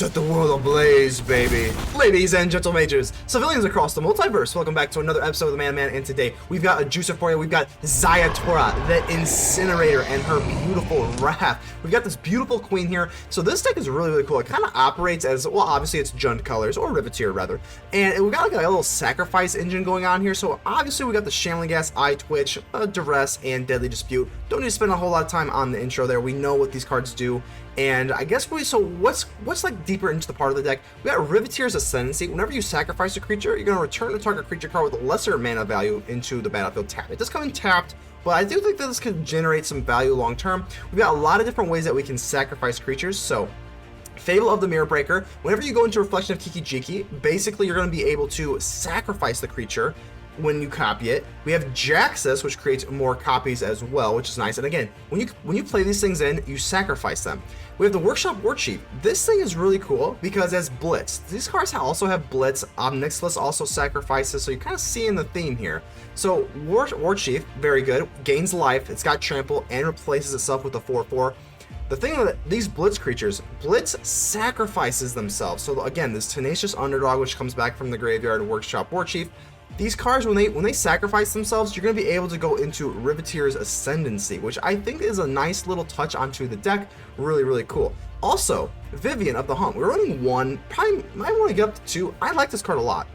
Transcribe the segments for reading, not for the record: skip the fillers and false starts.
Set the world ablaze, baby. Ladies and gentle majors, civilians across the multiverse, welcome back to another episode of the Man, and today we've got a juicer for you. We've got ZIATORA, the Incinerator, and her beautiful Wrath. We've got this beautiful queen here. So this deck is really cool. It kind of operates as, well, obviously it's Jund colors, or Riveteer rather, and we've got like a little sacrifice engine going on here. So obviously we got the Shambling Ghast, Eyetwitch, Duress, and Deadly Dispute. Don't need to spend a whole lot of time on the intro there. We know what these cards do. And I guess what's like deeper into the part of the deck? We got Riveteers Ascendancy. Whenever you sacrifice a creature, you're going to return the target creature card with lesser mana value into the battlefield tapped. It does come in tapped, but I do think that this could generate some value long term. We've got a lot of different ways that we can sacrifice creatures. So Fable of the Mirror Breaker, whenever you go into Reflection of Kiki-Jiki, basically you're going to be able to sacrifice the creature when you copy it. We have Jaxis, which creates more copies as well, which is nice. And again, when you play these things in, you sacrifice them. We have the Workshop Warchief. This thing is really cool because as Blitz, these cards also have Blitz. Ob Nixilis also sacrifices, so you're kind of seeing the theme here. So Warchief, very good, gains life, it's got trample, and replaces itself with a 4/4. The thing that these Blitz creatures, Blitz sacrifices themselves. So again, this Tenacious Underdog, which comes back from the graveyard, Workshop Warchief. These cards, when they sacrifice themselves, you're going to be able to go into Riveteers Ascendancy, which I think is a nice little touch onto the deck. Really cool. Also, Vivian of the Hunt. We're running one, probably might want to get up to two. I like this card a lot.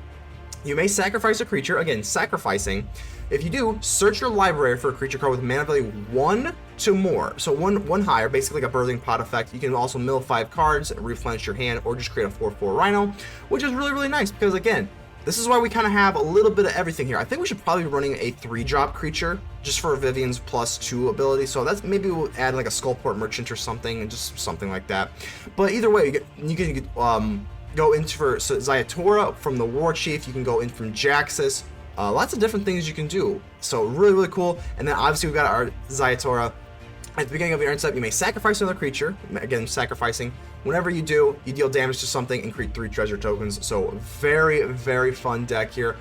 You may sacrifice a creature, again, sacrificing. If you do, search your library for a creature card with mana value 1 to more. So one higher, basically like a Birthing Pod effect. You can also mill 5 cards, replenish your hand, or just create a 4/4 Rhino, which is really nice because, again, this is why we kind of have a little bit of everything here. I think we should probably be running a 3-drop creature just for Vivian's +2 ability. So that's, maybe we'll add like a Skullport Merchant or something, and just something like that. But either way, you can go into for ZIATORA from the Warchief. You can go in from Jaxis. Lots of different things you can do. So really cool. And then obviously we've got our ZIATORA. At the beginning of your end step, you may sacrifice another creature. Again, sacrificing. Whenever you do, you deal damage to something and create 3 treasure tokens. So very fun deck here.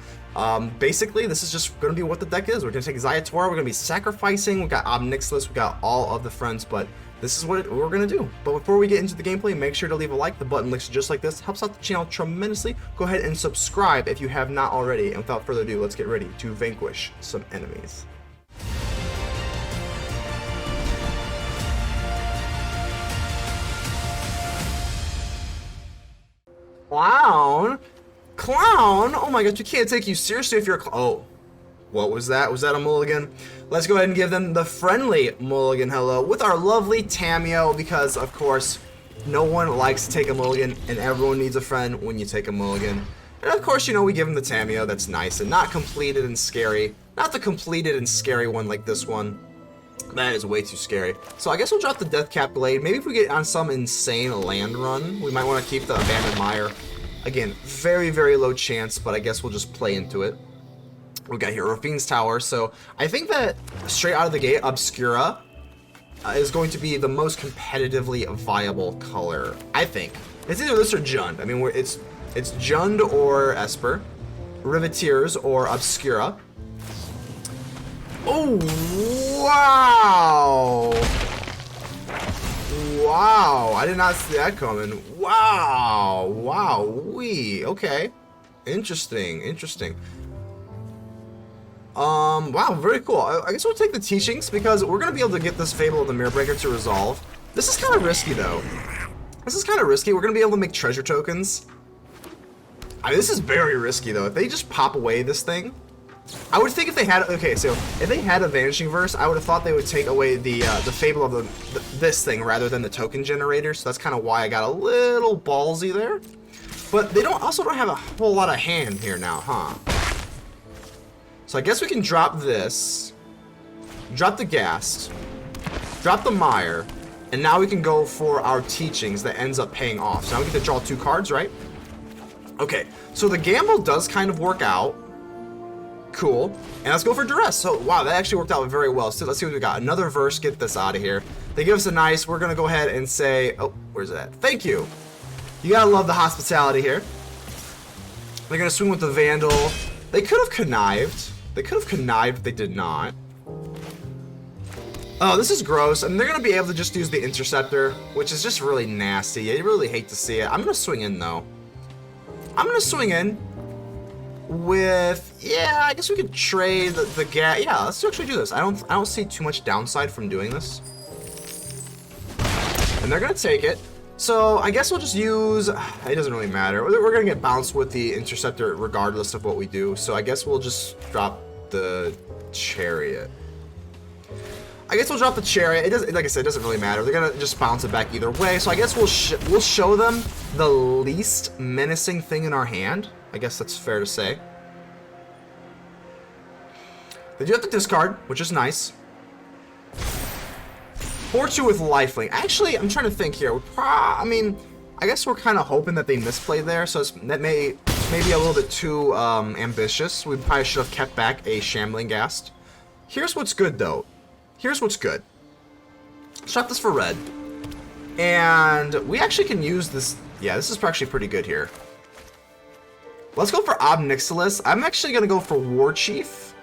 Basically, this is just going to be what the deck is. We're going to take ZIATORA. We're going to be sacrificing. We've got Ob Nixilis. We've got all of the friends. But this is what we're going to do. But before we get into the gameplay, make sure to leave a like. The button looks just like this. Helps out the channel tremendously. Go ahead and subscribe if you have not already. And without further ado, let's get ready to vanquish some enemies. Clown? Oh my god, you can't take you seriously if you're a oh, what was that? Was that a mulligan? Let's go ahead and give them the friendly mulligan hello with our lovely Tamiyo, because of course no one likes to take a mulligan and everyone needs a friend when you take a mulligan. And of course, you know, we give them the Tamiyo that's nice and not completed and scary. Not the completed and scary one like this one. That is way too scary. So I guess we'll drop the Deathcap Glade. Maybe if we get on some insane land run, we might want to keep the Abandoned Mire. Again, very low chance, but I guess we'll just play into it. We got here Rafine's Tower. So I think that straight out of the gate, Obscura is going to be the most competitively viable color. I think it's either this or Jund. I mean, it's Jund or Esper, Riveteers or Obscura. Oh, wow, I did not see that coming. Wow, okay, interesting. Wow, very cool. I guess we'll take the teachings because we're gonna be able to get this Fable of the Mirror Breaker to resolve. This is kind of risky though. We're gonna be able to make treasure tokens. I mean, this is very risky though. If they just pop away this thing, I would think if they had, okay, so if they had a Vanishing Verse, I would have thought they would take away the Fable of this thing rather than the token generator. So that's kind of why I got a little ballsy there. But they also don't have a whole lot of hand here now, huh? So I guess we can drop this, drop the Ghast, drop the Mire, and now we can go for our teachings that ends up paying off. So now we get to draw 2 cards, right? Okay, so the gamble does kind of work out. Cool. And let's go for Duress. So, wow, that actually worked out very well. So let's see what we got. Another verse. Get this out of here. They give us a nice, we're going to go ahead and say, oh, where's it at? Thank you. You got to love the hospitality here. They're going to swing with the Vandal. They could have connived. They did not. Oh, this is gross. And they're going to be able to just use the Interceptor, which is just really nasty. I really hate to see it. I'm going to swing in, though. I'm going to swing in with... Yeah, I guess we could trade the Ghast. Yeah, let's actually do this. I don't see too much downside from doing this. And they're going to take it. So, I guess we'll just use... It doesn't really matter. We're going to get bounced with the Interceptor regardless of what we do. So, I guess we'll just drop the Chariot. I guess we'll drop the Chariot. It doesn't, like I said, it doesn't really matter. They're gonna just bounce it back either way. So I guess we'll show them the least menacing thing in our hand. I guess that's fair to say. They do have to discard, which is nice. 4-2 with Lifelink. Actually, I'm trying to think here. I mean, I guess we're kind of hoping that they misplayed there. So that may be a little bit too ambitious. We probably should have kept back a Shambling Ghast. Here's what's good, though. Here's what's good. Let's drop this for red. And we actually can use this. Yeah, this is actually pretty good here. Let's go for Ob Nixilis. I'm actually going to go for Warchief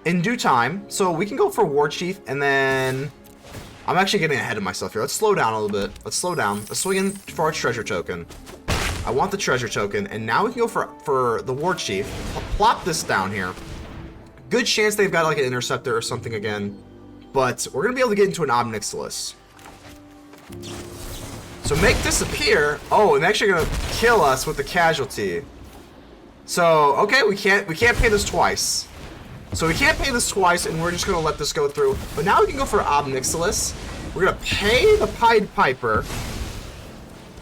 in due time. So we can go for Warchief, and then... I'm actually getting ahead of myself here. Let's slow down a little bit. Let's slow down. Let's swing in for our treasure token. I want the treasure token, and now we can go for the Warchief. Plop this down here. Good chance they've got like an Interceptor or something again, but we're gonna be able to get into an Ob Nixilis. So make disappear. Oh, and they're actually gonna kill us with the casualty. So okay, we can't pay this twice. So we can't pay this twice, and we're just gonna let this go through. But now we can go for Ob Nixilis. We're gonna pay the Pied Piper.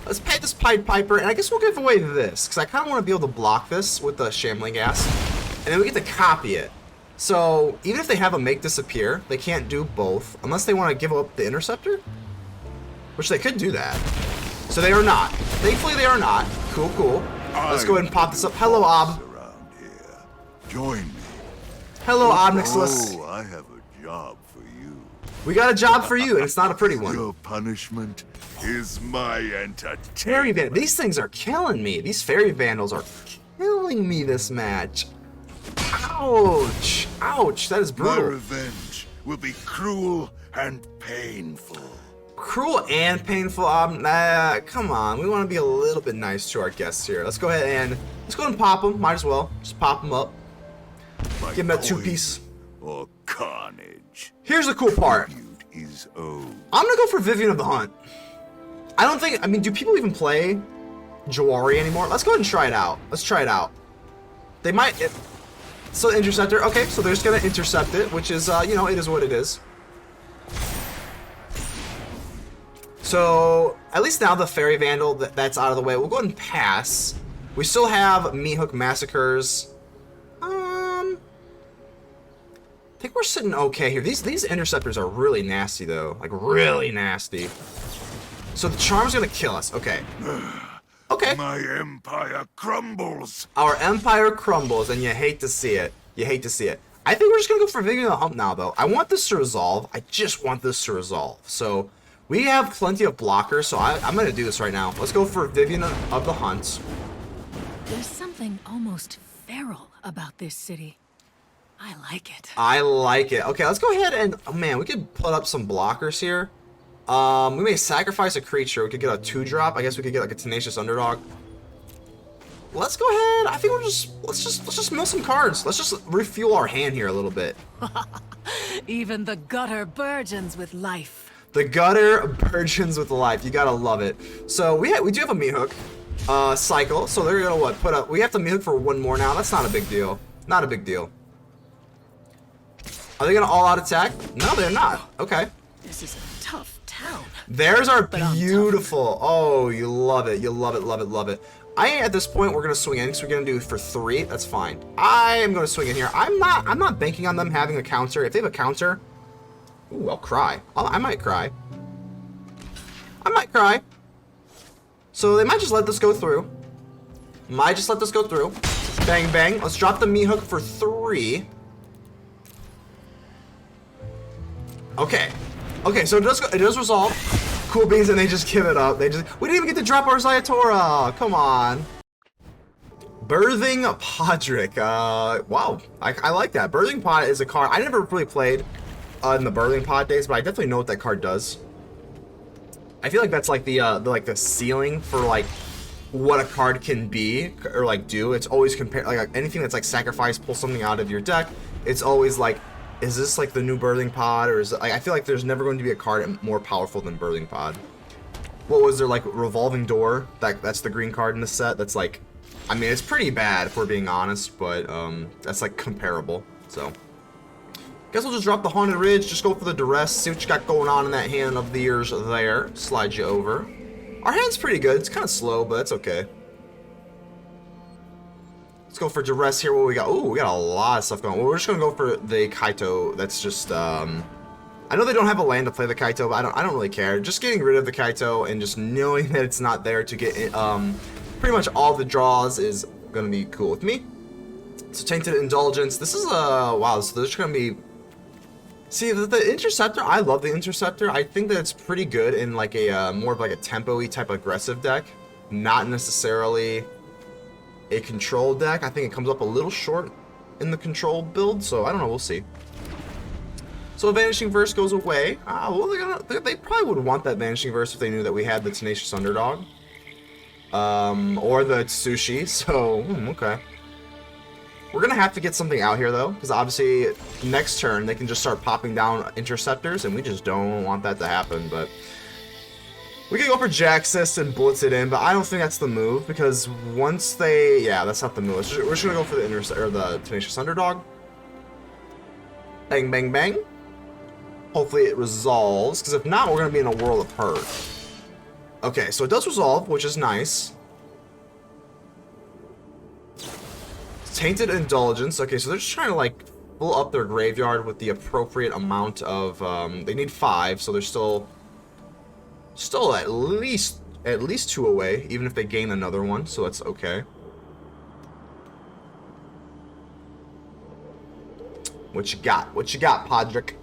Let's pay this Pied Piper, and I guess we'll give away this because I kind of want to be able to block this with the Shambling Ghast, and then we get to copy it. So, even if they have a make disappear, they can't do both, unless they want to give up the Interceptor, which they could do that. So they are not. Thankfully, they are not. Cool, cool. Let's go ahead and pop this up. Hello, Ob. Join me. Hello, Ob Nixilis. Oh, I have a job for you. We got a job for you, and it's not a pretty one. Your punishment is my entertainment. Fairy Vandal. These things are killing me. These Fairy Vandals are killing me this match. Ouch! Ouch, that is brutal. My revenge will be cruel and painful. Cruel and painful? Come on. We want to be a little bit nice to our guests here. Let's go ahead and pop them. Might as well. Just pop them up. My Give them that two-piece. Or carnage. Here's the cool part. Is owed. I'm going to go for Vivian of the Hunt. I mean, do people even play Jawari anymore? Let's go ahead and try it out. Let's try it out. They might... So Interceptor, okay, so they're just gonna intercept it, which is, you know, it is what it is. So, at least now the Fairy Vandal, that's out of the way. We'll go ahead and pass. We still have Meathook Massacres. I think we're sitting okay here. These Interceptors are really nasty, though. Like, really nasty. So the Charm's gonna kill us, okay. Okay. My empire crumbles. Our empire crumbles, and you hate to see it. You hate to see it. I think we're just gonna go for Vivian of the Hunt now, though. I want this to resolve. I just want this to resolve. So we have plenty of blockers, so I'm gonna do this right now. Let's go for Vivian of the Hunt. There's something almost feral about this city. I like it. I like it. Okay, let's go ahead and... Oh, man, we could put up some blockers here. We may sacrifice a creature. We could get a 2-drop. I guess we could get like a Tenacious Underdog. Let's go ahead. I think let's just mill some cards. Let's just refuel our hand here a little bit. Even the gutter burgeons with life. The gutter burgeons with life. You gotta love it. So we do have a Meathook cycle. So they're gonna what? Put up. We have to Meathook for one more now. That's not a big deal. Not a big deal. Are they gonna all out attack? No, they're not. Okay. This is a tough town. There's our beautiful. Oh, you love it. You love it, love it, love it. At this point, we're gonna swing in because we're gonna do for 3. That's fine. I am gonna swing in here. I'm not banking on them having a counter. If they have a counter, ooh, I'll cry. I might cry. I might cry. So they might just let this go through. Might just let this go through. Bang, bang. Let's drop the Meathook for 3. Okay. Okay, so it does resolve. Cool beans, and they just give it up. We didn't even get to drop our ZIATORA. Come on. Birthing Podrick. Wow, I like that. Birthing Pod is a card I never really played. in the Birthing Pod days, but I definitely know what that card does. I feel like that's like the ceiling for like what a card can be or like do. It's always compare like anything that's like sacrifice, pull something out of your deck. It's always like, is this like the new Birthing Pod, or is it like, I feel like there's never going to be a card more powerful than Birthing Pod. What was there, like Revolving Door? That's the green card in the set. That's like, I mean, it's pretty bad if we're being honest, but that's like comparable. So guess we'll just drop the Haunted Ridge, just go for the Duress, see what you got going on in that hand of the years there. Slide you over. Our hand's pretty good. It's kind of slow, but that's okay. Let's go for Duress here. What we got? Ooh, we got a lot of stuff going on. Well, we're just gonna go for the Kaito. That's just I know they don't have a land to play the Kaito, but I don't really care. Just getting rid of the Kaito and just knowing that it's not there to get pretty much all the draws is gonna be cool with me. So Tainted Indulgence. This is wow. So there's gonna be. See, the Interceptor, I love the Interceptor. I think that it's pretty good in like a more of like a tempo-y type aggressive deck. Not necessarily a control deck. I think it comes up a little short in the control build, so I don't know, we'll see. So Vanishing Verse goes away. Well, they probably would want that Vanishing Verse if they knew that we had the Tenacious Underdog. Or the Atsushi, so, okay. We're gonna have to get something out here though, because obviously next turn they can just start popping down Interceptors, and we just don't want that to happen. But we can go for Jaxis and blitz it in, but I don't think that's the move, because once they, yeah, that's not the move. We're just gonna go for the Tenacious Underdog. Bang, bang, bang. Hopefully it resolves, because if not, we're gonna be in a world of hurt. Okay, so it does resolve, which is nice. Tainted Indulgence. Okay, so they're just trying to like fill up their graveyard with the appropriate amount of they need 5, so they're still at least 2 away, even if they gain another one, so that's okay. What you got? What you got, Podrick?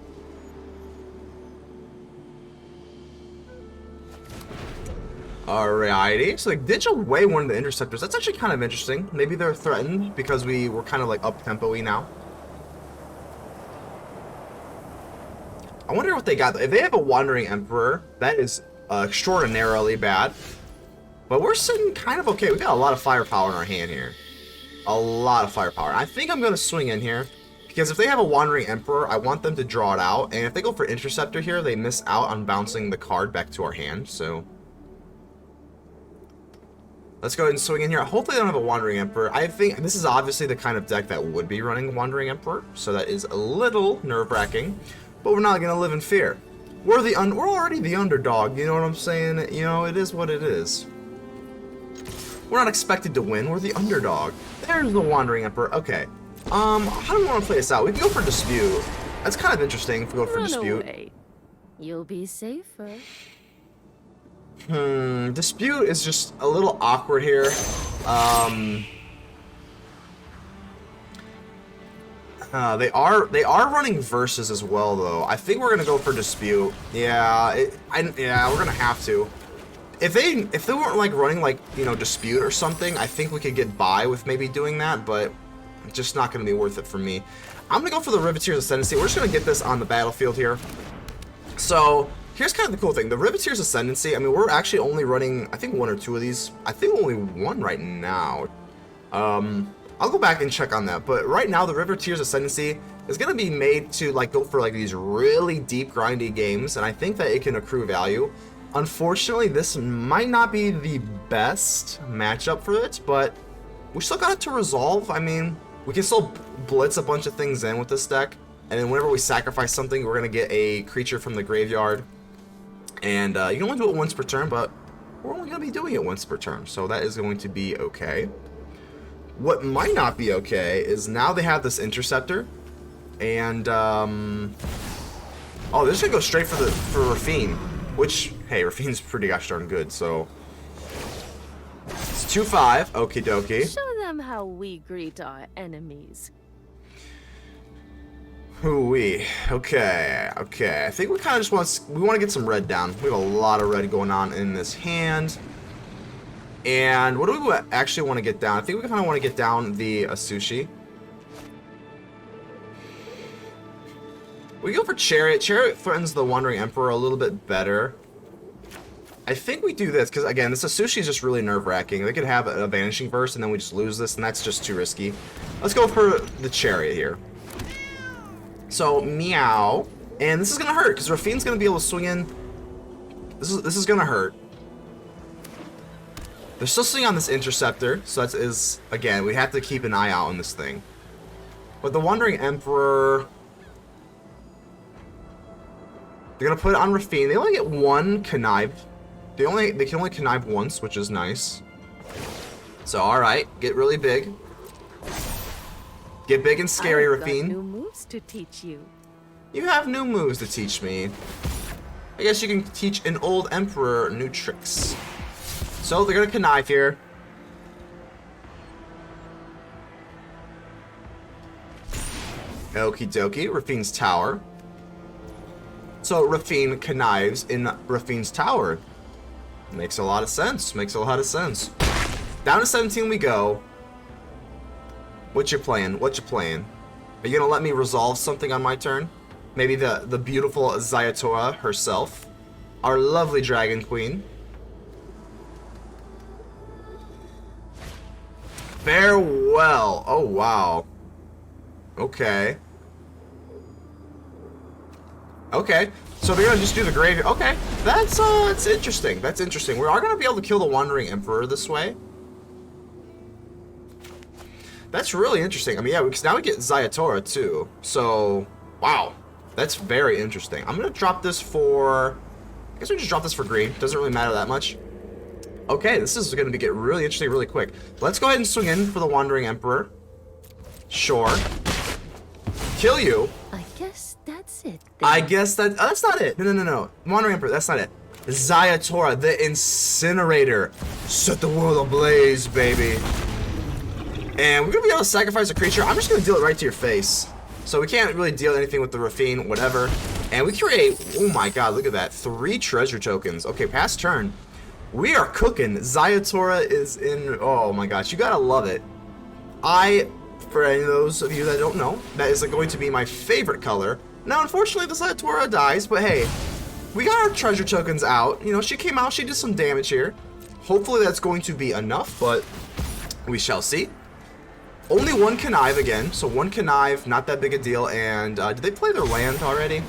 Alrighty, so they ditch away one of the Interceptors. That's actually kind of interesting. Maybe they're threatened because we were kind of like up-tempo-y now. I wonder what they got. If they have a Wandering Emperor, that is extraordinarily bad. But we're sitting kind of okay. We got a lot of firepower in our hand here. A lot of firepower. I think I'm going to swing in here, because if they have a Wandering Emperor, I want them to draw it out. And if they go for Interceptor here, they miss out on bouncing the card back to our hand, so let's go ahead and swing in here. Hopefully they don't have a Wandering Emperor. I think this is obviously the kind of deck that would be running Wandering Emperor, so that is a little nerve-wracking, but we're not going to live in fear. We're already the underdog, you know what I'm saying? You know, it is what it is. We're not expected to win, we're the underdog. There's the Wandering Emperor. Okay. How do we want to play this out? We can go for Dispute. That's kind of interesting if we go for Dispute. Away. You'll be safer. Dispute is just a little awkward here. They are running Versus as well, though. I think we're gonna go for Dispute. Yeah, yeah, we're gonna have to. If they weren't like running like, you know, Dispute or something, I think we could get by with maybe doing that, but it's just not gonna be worth it for me. I'm gonna go for the Riveteers Ascendancy. We're just gonna get this on the battlefield here. So here's kind of the cool thing. The Riveteers Ascendancy, I mean, we're actually only running, I think, 1 or 2 of these. I think only 1 right now. I'll go back and check on that. But right now, the Riveteers Ascendancy is going to be made to like go for like these really deep, grindy games. And I think that it can accrue value. Unfortunately, this might not be the best matchup for it, but we still got it to resolve. I mean, we can still blitz a bunch of things in with this deck. And then whenever we sacrifice something, we're going to get a creature from the graveyard. And you can only do it once per turn, but we're only going to be doing it once per turn. So that is going to be okay. What might not be okay is now they have this Interceptor. And, oh, they're just going to go straight for Rafine. Which, hey, Rafine's pretty gosh darn good, so it's 2-5. Okie dokie. Show them how we greet our enemies. Hooey. Okay. I think we kind of just want to get some red down. We have a lot of red going on in this hand. And what do we actually want to get down? I think we kind of want to get down the Atsushi. We go for Chariot. Chariot threatens the Wandering Emperor a little bit better. I think we do this, because again, this Atsushi is just really nerve-wracking. They could have a Vanishing Verse, and then we just lose this, and that's just too risky. Let's go for the Chariot here. So, meow. And this is going to hurt, because Rafine's going to be able to swing in. This is going to hurt. They're still swinging on this Interceptor, so that is, again, we have to keep an eye out on this thing. But the Wandering Emperor... They're going to put it on Rafine. They only get one Connive. They can only connive once, which is nice. So, alright, get really big. Get big and scary, I've got Rafine. new moves to teach you. You have new moves to teach me. I guess you can teach an old Emperor new tricks. So, they're gonna connive here. Okie dokie, Rafine's Tower. So, Rafine connives in Rafine's Tower. Makes a lot of sense. Makes a lot of sense. Down to 17 we go. What you playing? What you playing? Are you gonna let me resolve something on my turn? Maybe the beautiful ZIATORA herself. Our lovely Dragon Queen. Farewell. Oh, wow. Okay. Okay. So they're gonna just do the grave. Okay, that's interesting. That's interesting. We are gonna be able to kill the Wandering Emperor this way. That's really interesting. I mean, yeah, because now we get ZIATORA too. So, wow, that's very interesting. I'm gonna drop this for. I guess we just drop this for green. Doesn't really matter that much. Okay, this is gonna get really interesting really quick. Let's go ahead and swing in for the Wandering Emperor. Sure. Kill you. I guess that's it. I guess that's not it. No. Wandering Emperor, that's not it. ZIATORA, the Incinerator. Set the world ablaze, baby. And we're gonna be able to sacrifice a creature. I'm just gonna deal it right to your face. So we can't really deal anything with the Rafine, whatever. And we create, oh my god, look at that. 3 treasure tokens. Okay, past turn. We are cooking. ZIATORA is in, oh my gosh, you gotta love it. For any of those of you that don't know, that is going to be my favorite color. Now, unfortunately, the ZIATORA dies, but hey, we got our treasure tokens out. You know, she came out, she did some damage here. Hopefully that's going to be enough, but we shall see. Only one connive again, so one connive, not that big a deal. And did they play their land already?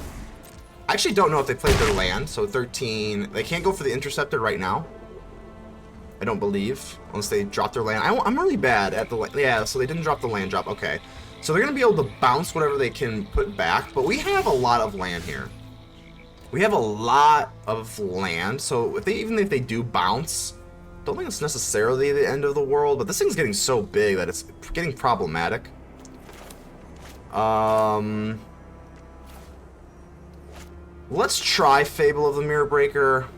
I actually don't know if they played their land, so 13. They can't go for the Interceptor right now. I don't believe, unless they drop their land. I'm really bad at the land. Yeah, so they didn't drop the land drop. Okay. So they're going to be able to bounce whatever they can put back, but we have a lot of land here. We have a lot of land, so even if they do bounce, don't think it's necessarily the end of the world, but this thing's getting so big that it's getting problematic. Let's try Fable of the Mirror Breaker.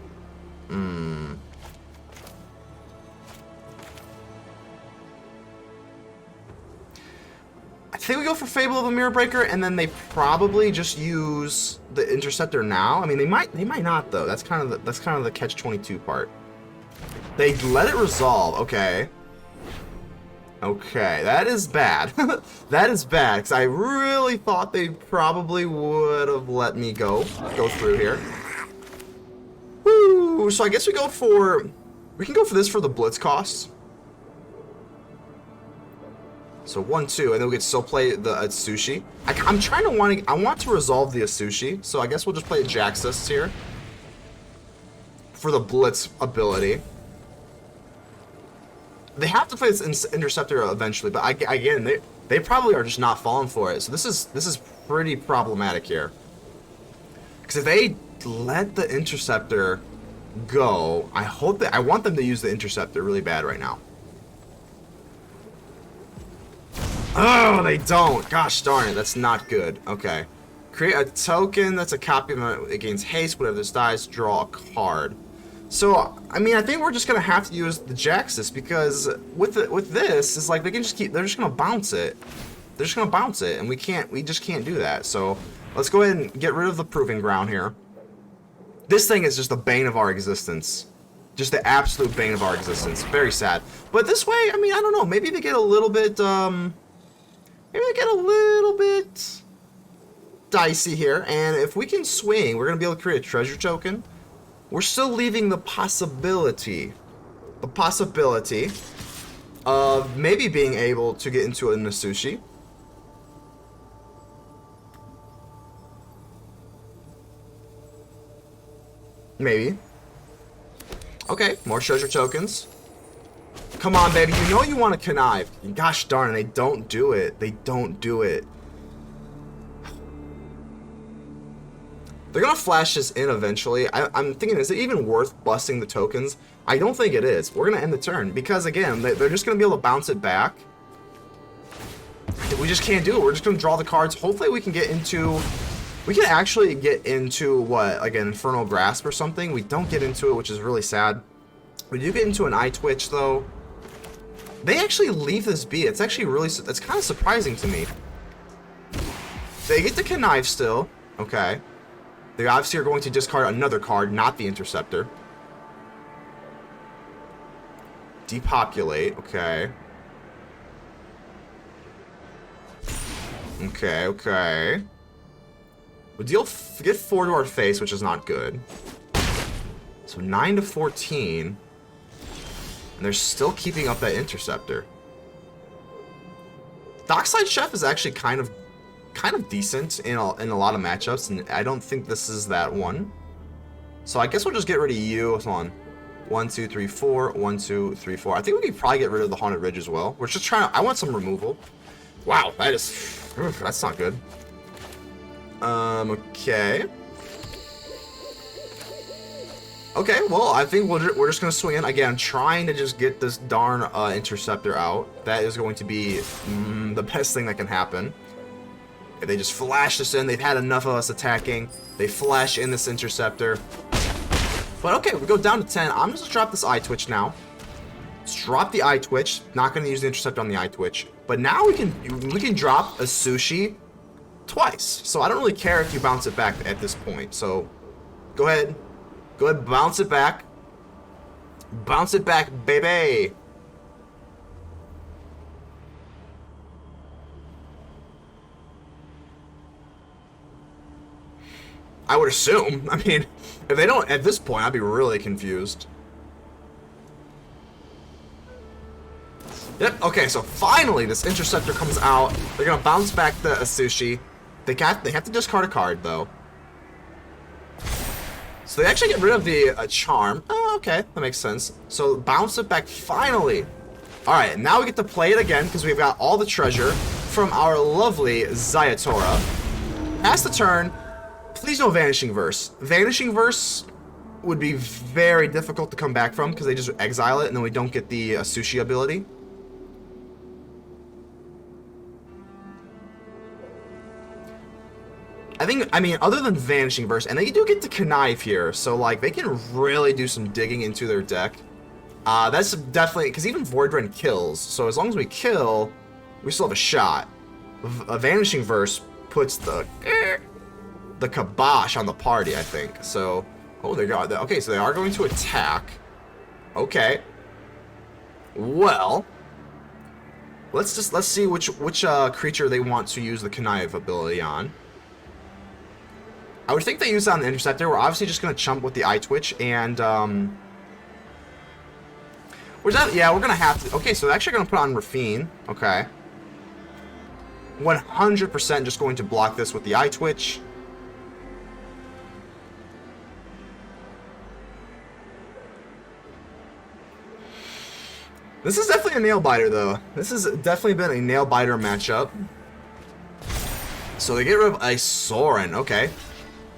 I think we go for Fable of the Mirror Breaker, and then they probably just use the Interceptor now. I mean, they might not though. That's kind of the catch-22 part. They let it resolve. Okay. Okay, that is bad. That is bad, because I really thought they probably would have let me go through here. Woo! So I guess we can go for this for the Blitz costs. So 1-2, and then we could still play the Atsushi. I want to resolve the Atsushi, so I guess we'll just play Jaxis here for the Blitz ability. They have to play this Interceptor eventually, but again, they probably are just not falling for it. So this is pretty problematic here. Because if they let the Interceptor go, I want them to use the Interceptor really bad right now. Oh, they don't. Gosh darn it, that's not good. Okay. Create a token that's a copy of it gains haste. Whenever this dies, draw a card. So, I mean, I think we're just gonna have to use the Jaxis, because with this, it's like they're just gonna bounce it. They're just gonna bounce it, and we just can't do that. So let's go ahead and get rid of the Proving Ground here. This thing is just the bane of our existence. Just the absolute bane of our existence. Very sad. But this way, I mean, I don't know, maybe they get a little bit, dicey here, and if we can swing, we're going to be able to create a treasure token. We're still leaving the possibility of maybe being able to get into an Atsushi. Maybe. Okay, more treasure tokens. Come on, baby. You know you want to connive. Gosh darn, they don't do it. They don't do it. They're going to flash this in eventually. I'm thinking, is it even worth busting the tokens? I don't think it is. We're going to end the turn. Because, again, they're just going to be able to bounce it back. We just can't do it. We're just going to draw the cards. Hopefully we can get into... We can actually get into, what, like an Infernal Grasp or something. We don't get into it, which is really sad. We do get into an Eyetwitch, though. They actually leave this be. It's actually really... It's kind of surprising to me. They get to connive still. Okay. They obviously are going to discard another card, not the Interceptor. Depopulate. Okay. Okay. We get 4 to our face, which is not good. So 9 to 14. And they're still keeping up that Interceptor. Dockside Chef is actually kind of decent in a lot of matchups, and I don't think this is that one. So I guess we'll just get rid of you. Hold on. 1, 2, 3, 4. 1, 2, 3, 4. I think we could probably get rid of the Haunted Ridge as well. We're just trying to... I want some removal. Wow, that is... That's not good. Okay. Okay, well, I think we're just going to swing in. Again, trying to just get this darn Interceptor out. That is going to be the best thing that can happen. If they just flash this in, they've had enough of us attacking. They flash in this Interceptor. But okay, we go down to 10. I'm just going to drop this Eyetwitch now. Let's drop the Eyetwitch. Not going to use the Interceptor on the Eyetwitch. But now we can drop a Atsushi twice. So I don't really care if you bounce it back at this point. So go ahead. Go ahead, bounce it back. Bounce it back, baby. I would assume. I mean, if they don't at this point, I'd be really confused. Yep, okay, so finally this Interceptor comes out. They're gonna bounce back the Atsushi. They have to discard a card, though. So they actually get rid of the Charm. Oh, okay, that makes sense. So bounce it back finally. Alright, now we get to play it again, because we've got all the treasure from our lovely ZIATORA. Pass the turn. Please no Vanishing Verse. Vanishing Verse would be very difficult to come back from, because they just exile it, and then we don't get the Atsushi ability. I mean, other than Vanishing Verse, and they do get to connive here, so, like, they can really do some digging into their deck. That's definitely, because even Void Rend kills, so as long as we kill, we still have a shot. A Vanishing Verse puts the kibosh on the party, I think. So, oh, they got that. Okay, so they are going to attack. Okay. Well, let's see which creature they want to use the connive ability on. I would think they use it on the Interceptor. We're obviously just going to chump with the Eyetwitch, and, yeah, we're going to have to... Okay, so they're actually going to put on Rafine. Okay. 100% just going to block this with the Eyetwitch. This is definitely a nail-biter, though. This has definitely been a nail-biter matchup. So they get rid of a Sorin. Okay.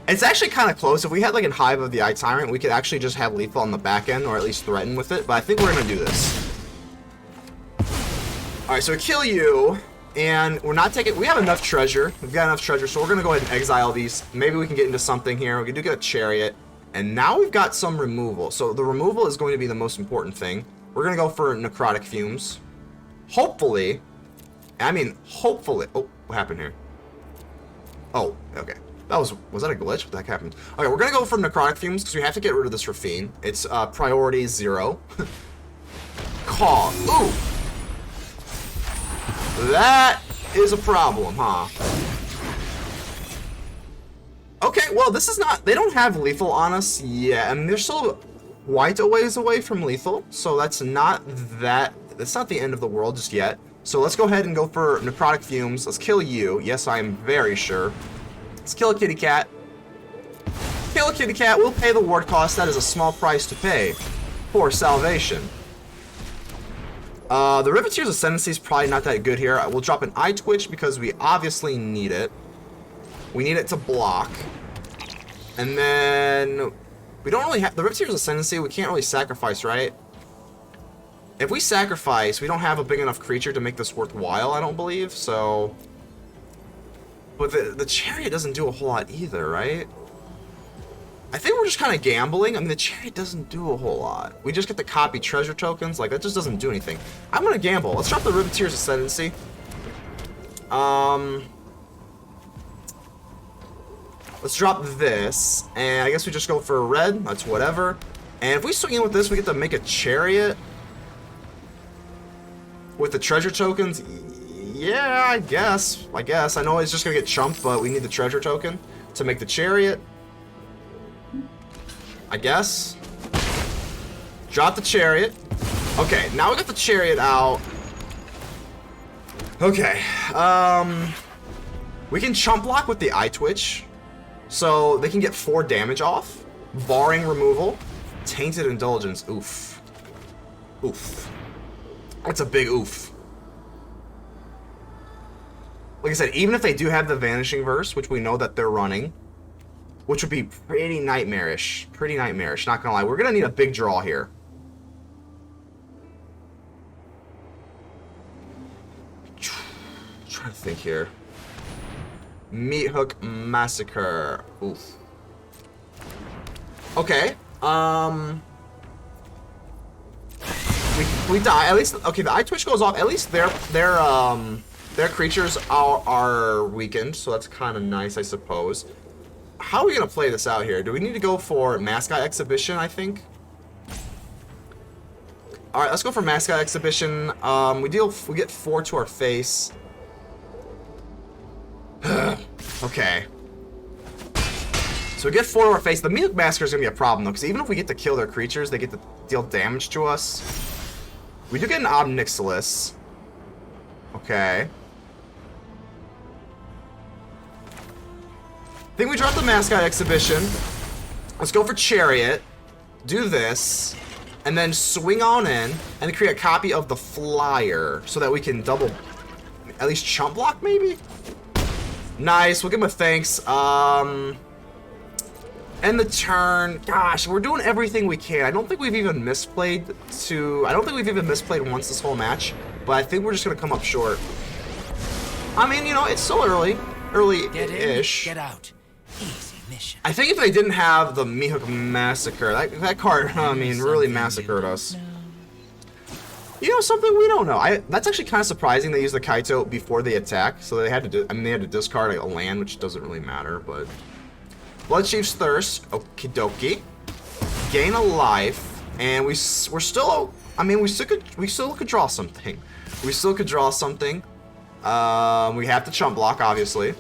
It's actually kind of close. If we had like a Hive of the Eye Tyrant, we could actually just have lethal on the back end, or at least threaten with it. But I think we're going to do this. Alright, so we kill you, and we're not taking... We have enough treasure. We've got enough treasure, so we're going to go ahead and exile these. Maybe we can get into something here. We do get a Chariot. And now we've got some removal. So the removal is going to be the most important thing. We're going to go for Necrotic Fumes. Hopefully... hopefully... Oh, what happened here? Oh, okay. Was that a glitch? What the heck happened? Okay, we're gonna go for Necrotic Fumes because we have to get rid of this Rafine. It's priority 0. Call. Ooh! That is a problem, huh? Okay, well, this is not... They don't have lethal on us yet. I mean, they're still quite a ways away from lethal, so that's not that... That's not the end of the world just yet. So let's go ahead and go for Necrotic Fumes. Let's kill you. Yes, I am very sure. Let's kill a kitty cat. Kill a kitty cat. We'll pay the ward cost. That is a small price to pay for salvation. The Riveteers Ascendancy is probably not that good here. We'll drop an Eyetwitch because we obviously need it. We need it to block. And then... We don't really have... The Riveteers Ascendancy, we can't really sacrifice, right? If we sacrifice, we don't have a big enough creature to make this worthwhile, I don't believe, so... But the Chariot doesn't do a whole lot either, right? I think we're just kind of gambling. I mean, the Chariot doesn't do a whole lot. We just get to copy treasure tokens. Like, that just doesn't do anything. I'm going to gamble. Let's drop the Riveteers Ascendancy. Let's drop this. And I guess we just go for a red. That's whatever. And if we swing in with this, we get to make a Chariot. With the treasure tokens, yeah, I guess. I know it's just gonna get chumped, but we need the treasure token to make the Chariot. I guess. Drop the Chariot. Okay, now we got the Chariot out. Okay, we can chump block with the Eyetwitch, so they can get 4 damage off, barring removal. Tainted Indulgence, oof. Oof. That's a big oof. Like I said, even if they do have the Vanishing Verse, which we know that they're running, which would be pretty nightmarish. Pretty nightmarish, not gonna lie. We're gonna need a big draw here. I'm trying to think here. Meathook Massacre. Oof. Okay. We die. At least, okay, the Eyetwitch goes off. At least their creatures are weakened, so that's kind of nice, I suppose. How are we gonna play this out here? Do we need to go for Mascot Exhibition, I think? Alright, let's go for Mascot Exhibition. We get 4 to our face. Okay. So we get 4 to our face. The Meathook Massacre is gonna be a problem though, because even if we get to kill their creatures, they get to deal damage to us. We do get an Ob Nixilis. Okay. I think we drop the Mascot Exhibition. Let's go for Chariot. Do this. And then swing on in. And create a copy of the Flyer. So that we can double... At least chump block, maybe? Nice. We'll give him a thanks. End the turn. Gosh, we're doing everything we can. I don't think we've even misplayed once this whole match. But I think we're just going to come up short. I mean, you know, it's still early. Early-ish. Get out. Easy mission. I think if they didn't have the Meathook Massacre, that card, I mean, really massacred us. You know something we don't know. That's actually kind of surprising. They used the Kaito before they attack, so they had to. they had to discard a land, which doesn't really matter. But Bloodchief's Thirst, okie dokie. Gain a life, and we're still. I mean, we still could draw something. We still could draw something. We have to chump block, obviously.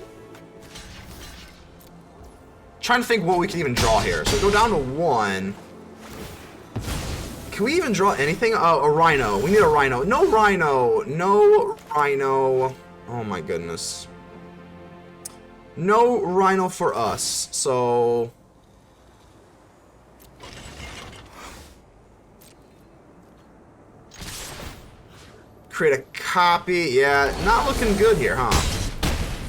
Trying to think what we can even draw here. So we go down to 1. Can we even draw anything? Oh, a Rhino. We need a Rhino. No Rhino. No Rhino. Oh my goodness. No Rhino for us. So... create a copy. Yeah, not looking good here, huh?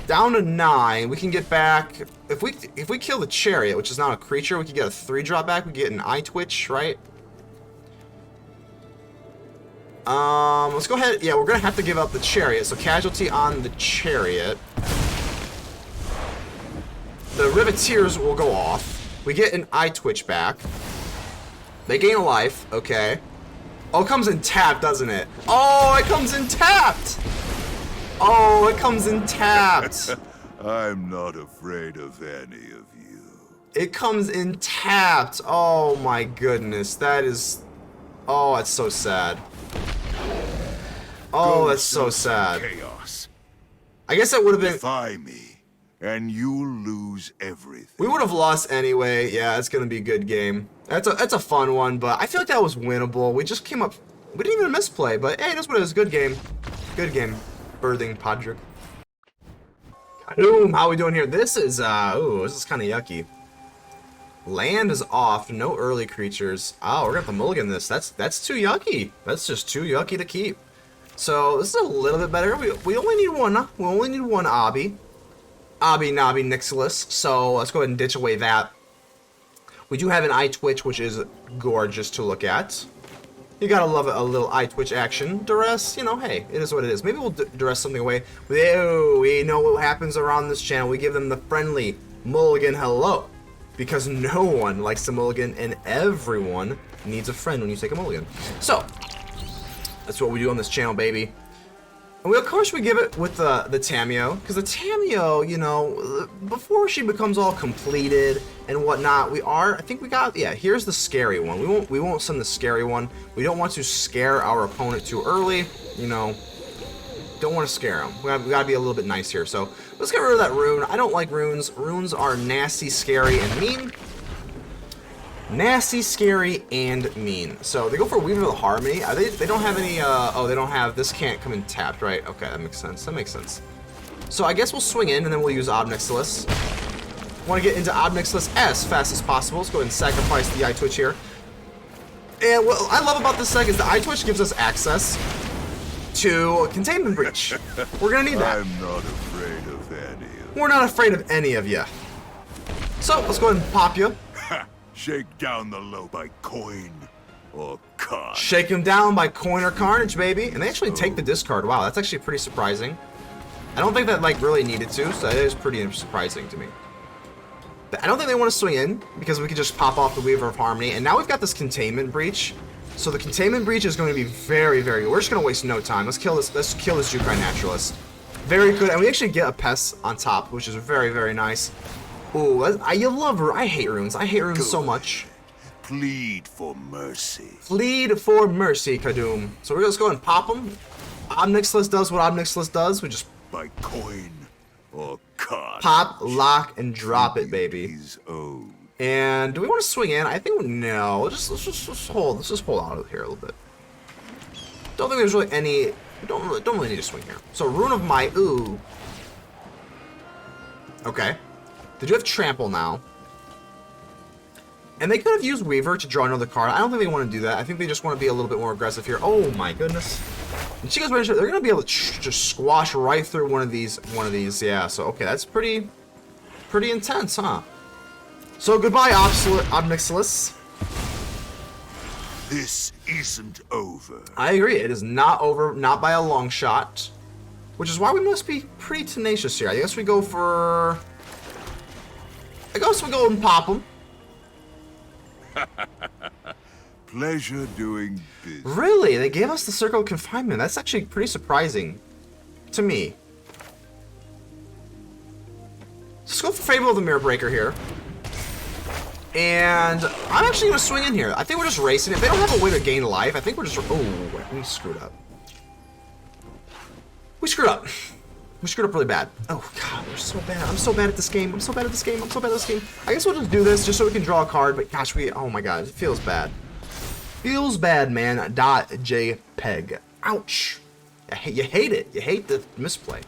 Down to 9. We can get back... If we kill the Chariot, which is not a creature, we can get a 3-drop back. We get an Eyetwitch, right? Let's go ahead. Yeah, we're gonna have to give up the Chariot. So casualty on the Chariot. The Riveteers will go off. We get an Eyetwitch back. They gain a life. Okay. Oh, it comes in tapped, doesn't it? Oh, it comes in tapped! Oh, it comes in tapped. I'm not afraid of any of you. It comes in tapped. Oh my goodness. That is... Oh, that's so sad. Oh, that's so sad. Chaos. I guess that would have been... Defy me, and you'll lose everything. We would have lost anyway. Yeah, it's gonna be a good game. That's a fun one, but I feel like that was winnable. We just came up. We didn't even misplay, but hey, that's what it is. Good game. Good game. Birthing Podrick. Boom. How are we doing here? This is this is kind of yucky. Land is off. No early creatures. Oh, we're gonna have to mulligan this. That's too yucky. That's just too yucky to keep. So this is a little bit better. We only need one. We only need one Ob Nixilis. So let's go ahead and ditch away that. We do have an Eyetwitch, which is gorgeous to look at. You gotta love it, a little Eyetwitch action. Duress, you know, hey, it is what it is. Maybe we'll Duress something away. We know what happens around this channel. We give them the friendly mulligan hello. Because no one likes to mulligan, and everyone needs a friend when you take a mulligan. So, that's what we do on this channel, baby. And of course we give it with the Tamiyo, because the Tamiyo, you know, before she becomes all completed and whatnot, here's the scary one. We won't send the scary one. We don't want to scare our opponent too early, you know. Don't want to scare them. We gotta be a little bit nice here. So let's get rid of that rune. I don't like runes. Runes are nasty, scary, and mean. Nasty, scary, and mean. So they go for Weaver of the Harmony. They don't have any, they don't have, this can't come in tapped, right? Okay, that makes sense. That makes sense. So I guess we'll swing in, and then we'll use Ob Nixilis. Want to get into Ob Nixilis as fast as possible. Let's go ahead and sacrifice the Eyetwitch here. And what I love about this deck is the Eyetwitch gives us access to Containment Breach. We're gonna need that. I'm not afraid of any of We're not afraid of any of you. So let's go ahead and pop you. Shake down the low by coin or card. Shake him down by coin or carnage, baby. And they actually take the discard. Wow, that's actually pretty surprising. I don't think that like really needed to, so that is pretty surprising to me. But I don't think they want to swing in because we could just pop off the Weaver of Harmony. And now we've got this Containment Breach. So the Containment Breach is going to be very, very... We're just going to waste no time. Let's kill this Jukai Naturalist. Very good. And we actually get a Pest on top, which is very, very nice. Ooh, you love... I hate runes. I hate runes so much. Plead for mercy. Plead for mercy, Kadum. So we're just going to pop them. Ob Nixilis does what Ob Nixilis does. We just... By coin or card. Pop, lock, and drop it, baby. Is owed. And do we want to swing in? I think no. Let's just hold. Let's just hold out here a little bit. Don't think there's really any. We don't really need to swing here. So Rune of Might. Ooh. Okay. They do have Trample now. And they could have used Weaver to draw another card. I don't think they want to do that. I think they just want to be a little bit more aggressive here. Oh my goodness. And Chico's Register, they're going to be able to just squash right through one of these. Yeah. So okay, that's pretty intense, huh? So goodbye, Ob Nixilis. This isn't over. I agree. It is not over, not by a long shot. Which is why we must be pretty tenacious here. I guess we go for... I guess we go and pop them. Pleasure doing business. Really? They gave us the Circle of Confinement. That's actually pretty surprising to me. Let's go for Fable of the Mirror Breaker here. And I'm actually going to swing in here. I think we're just racing it. They don't have a way to gain life. I think we're just... Oh, we screwed up. We screwed up. We screwed up really bad. Oh, God, we're so bad. I'm so bad at this game. I'm so bad at this game. I'm so bad at this game. I guess we'll just do this just so we can draw a card. But gosh, oh my God, it feels bad. Feels bad, man. .jpg. Ouch. You hate it. You hate the misplay.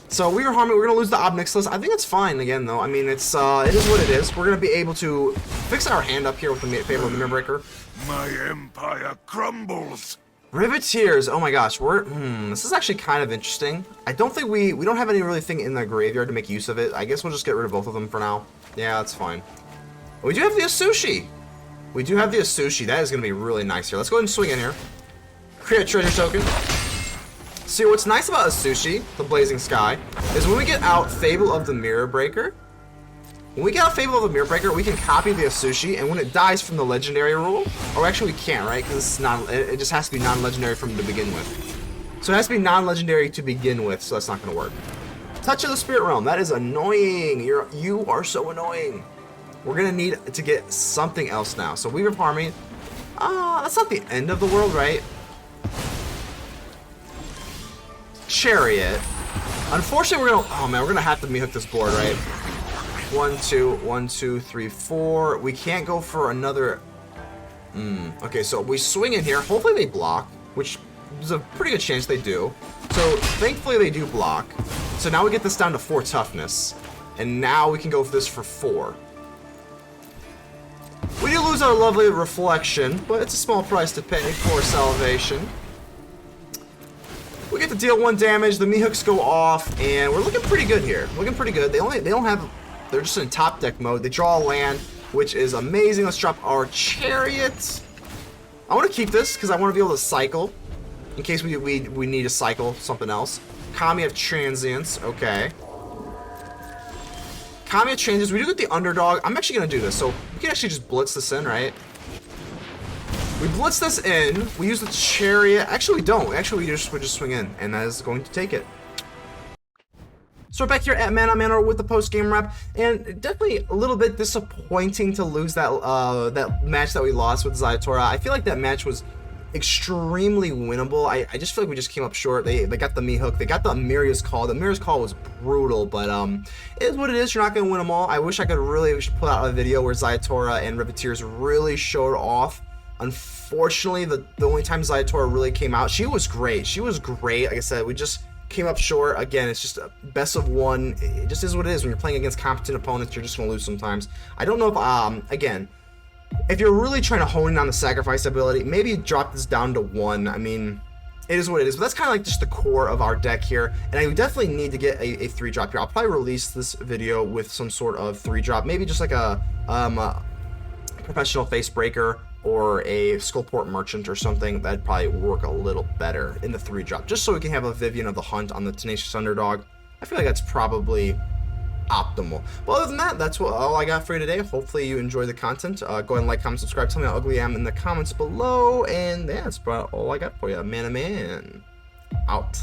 So we were harming. We're gonna lose the Ob Nixilis. I think it's fine again, though. I mean, it is what it is. We're gonna be able to fix our hand up here with the Fable of the Mirror Breaker. My empire crumbles. Riveteers. Oh my gosh, this is actually kind of interesting. I don't think we don't have any really thing in the graveyard to make use of it. I guess we'll just get rid of both of them for now. Yeah, that's fine. We do have the Atsushi. We do have the Atsushi. That is gonna be really nice here. Let's go ahead and swing in here. Create a treasure token. See, what's nice about Atsushi, the Blazing Sky, is when we get out Fable of the Mirror Breaker, we can copy the Atsushi, and when it dies from the legendary rule, or actually we can't, right? Because it just has to be non-legendary from to begin with. So it has to be non-legendary to begin with, so that's not going to work. Touch of the Spirit Realm, that is annoying. You are so annoying. We're going to need to get something else now. So Weaver of Harmony, that's not the end of the world, right? Chariot. Unfortunately, we're gonna have to Meathook this board, right? 1, 2, 1, 2, 3, 4. We can't go for another. Okay, so we swing in here. Hopefully they block, which is a pretty good chance they do. So thankfully they do block. So now we get this down to 4 toughness, and now we can go for this for 4. We do lose our lovely reflection, but it's a small price to pay for salvation. We get to deal 1 damage. The Meathooks go off, and we're looking pretty good here. Looking pretty good. They're just in top deck mode. They draw a land, which is amazing. Let's drop our Chariot. I want to keep this because I want to be able to cycle in case we need to cycle something else. Kami of Transience. Okay. Kami of Transience. We do get the Underdog. I'm actually going to do this. So we can actually just blitz this in, right? We blitz this in. We use the Chariot. Actually, we don't. Actually, we just swing in, and that is going to take it. So we're back here at Man on Man with the post-game wrap, and definitely a little bit disappointing to lose that that match that we lost with ZIATORA. I feel like that match was extremely winnable. I just feel like we just came up short. They got the Meathook. They got the Mire's Call. The Mire's Call was brutal, but it is what it is. You're not going to win them all. I wish I could really put out a video where ZIATORA and Riveteers really showed off. Unfortunately, the only time ZIATORA really came out, she was great. She was great. Like I said, we just came up short. Again, it's just a best of 1. It just is what it is. When you're playing against competent opponents, you're just going to lose sometimes. I don't know if, again, if you're really trying to hone in on the sacrifice ability, maybe drop this down to 1. I mean, it is what it is. But that's kind of like just the core of our deck here. And I definitely need to get a 3-drop here. I'll probably release this video with some sort of 3-drop. Maybe just like a Professional Facebreaker or a Skullport Merchant or something. That'd probably work a little better in the 3-drop, just so we can have a Vivian of the Hunt on the Tenacious Underdog. I feel like that's probably optimal. But other than that, that's all I got for you today. Hopefully you enjoy the content. Go ahead and like, comment, subscribe. Tell me how ugly I am in the comments below. And yeah, that's about all I got for you. Man, out.